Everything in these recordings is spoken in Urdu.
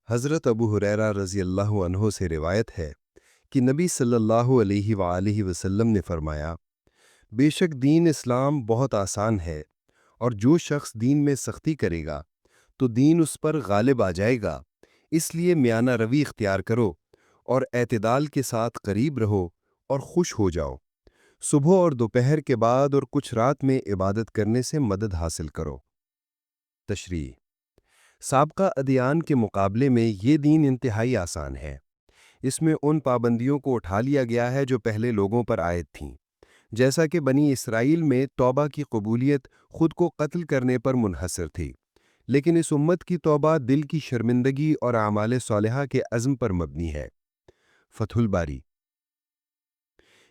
حضرت ابو ہریرہ رضی اللہ عنہ سے روایت ہے کہ نبی صلی اللہ علیہ وآلہ وسلم نے فرمایا، بے شک دین اسلام بہت آسان ہے، اور جو شخص دین میں سختی کرے گا تو دین اس پر غالب آ جائے گا۔ اس لیے میانہ روی اختیار کرو اور اعتدال کے ساتھ قریب رہو اور خوش ہو جاؤ۔ صبح اور دوپہر کے بعد اور کچھ رات میں عبادت کرنے سے مدد حاصل کرو۔ تشریح: سابقہ ادیان کے مقابلے میں یہ دین انتہائی آسان ہے۔ اس میں ان پابندیوں کو اٹھا لیا گیا ہے جو پہلے لوگوں پر عائد تھیں، جیسا کہ بنی اسرائیل میں توبہ کی قبولیت خود کو قتل کرنے پر منحصر تھی، لیکن اس امت کی توبہ دل کی شرمندگی اور اعمال صالحہ کے عزم پر مبنی ہے۔ فتح الباری۔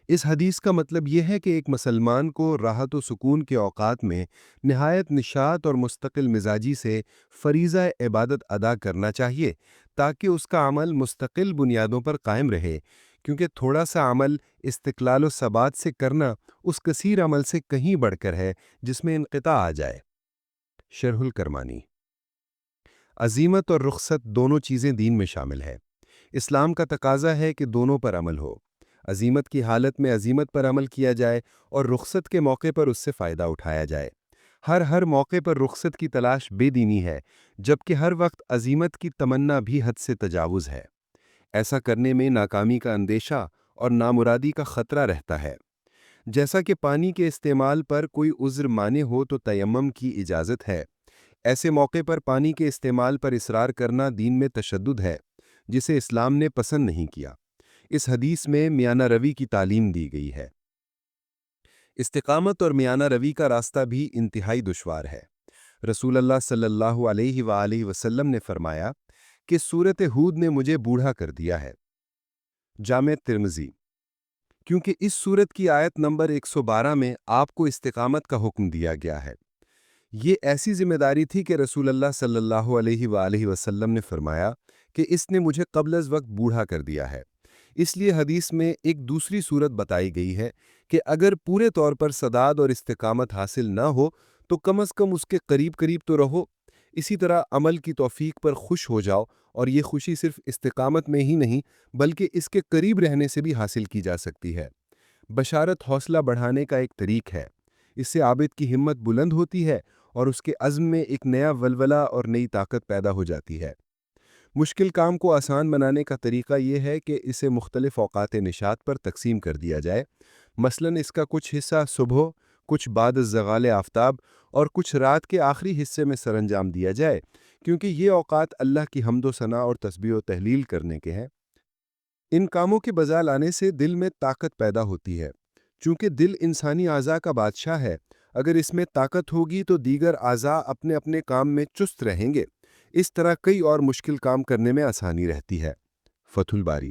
اس حدیث کا مطلب یہ ہے کہ ایک مسلمان کو راحت و سکون کے اوقات میں نہایت نشاط اور مستقل مزاجی سے فریضہ عبادت ادا کرنا چاہیے، تاکہ اس کا عمل مستقل بنیادوں پر قائم رہے، کیونکہ تھوڑا سا عمل استقلال و ثبات سے کرنا اس کثیر عمل سے کہیں بڑھ کر ہے جس میں انقطاع آ جائے۔ شرح الکرمانی۔ عزیمت اور رخصت دونوں چیزیں دین میں شامل ہے۔ اسلام کا تقاضا ہے کہ دونوں پر عمل ہو۔ عزیمت کی حالت میں عزیمت پر عمل کیا جائے اور رخصت کے موقع پر اس سے فائدہ اٹھایا جائے۔ ہر موقع پر رخصت کی تلاش بے دینی ہے، جبکہ ہر وقت عزیمت کی تمنا بھی حد سے تجاوز ہے۔ ایسا کرنے میں ناکامی کا اندیشہ اور نامرادی کا خطرہ رہتا ہے۔ جیسا کہ پانی کے استعمال پر کوئی عذر مانع ہو تو تیمم کی اجازت ہے، ایسے موقع پر پانی کے استعمال پر اصرار کرنا دین میں تشدد ہے، جسے اسلام نے پسند نہیں کیا۔ اس حدیث میں میانہ روی کی تعلیم دی گئی ہے۔ استقامت اور میانہ روی کا راستہ بھی انتہائی دشوار ہے۔ رسول اللہ صلی اللہ علیہ وآلہ وسلم نے فرمایا کہ سورۃ ہود نے مجھے بوڑھا کر دیا ہے۔ جامع ترمذی۔ کیونکہ اس سورت کی آیت نمبر 112 میں آپ کو استقامت کا حکم دیا گیا ہے۔ یہ ایسی ذمہ داری تھی کہ رسول اللہ صلی اللہ علیہ وآلہ وسلم نے فرمایا کہ اس نے مجھے قبل از وقت بوڑھا کر دیا ہے۔ اس لیے حدیث میں ایک دوسری صورت بتائی گئی ہے کہ اگر پورے طور پر سداد اور استقامت حاصل نہ ہو تو کم از کم اس کے قریب قریب تو رہو۔ اسی طرح عمل کی توفیق پر خوش ہو جاؤ، اور یہ خوشی صرف استقامت میں ہی نہیں بلکہ اس کے قریب رہنے سے بھی حاصل کی جا سکتی ہے۔ بشارت حوصلہ بڑھانے کا ایک طریق ہے۔ اس سے عابد کی ہمت بلند ہوتی ہے اور اس کے عزم میں ایک نیا ولولہ اور نئی طاقت پیدا ہو جاتی ہے۔ مشکل کام کو آسان بنانے کا طریقہ یہ ہے کہ اسے مختلف اوقات نشاط پر تقسیم کر دیا جائے۔ مثلاً اس کا کچھ حصہ صبح، کچھ بعد از زوال آفتاب اور کچھ رات کے آخری حصے میں سر انجام دیا جائے، کیونکہ یہ اوقات اللہ کی حمد و ثنا اور تسبیح و تہلیل کرنے کے ہیں۔ ان کاموں کے بجا لانے سے دل میں طاقت پیدا ہوتی ہے۔ چونکہ دل انسانی اعضاء کا بادشاہ ہے، اگر اس میں طاقت ہوگی تو دیگر اعضاء اپنے اپنے کام میں چست رہیں گے۔ اس طرح کئی اور مشکل کام کرنے میں آسانی رہتی ہے۔ فتح الباری۔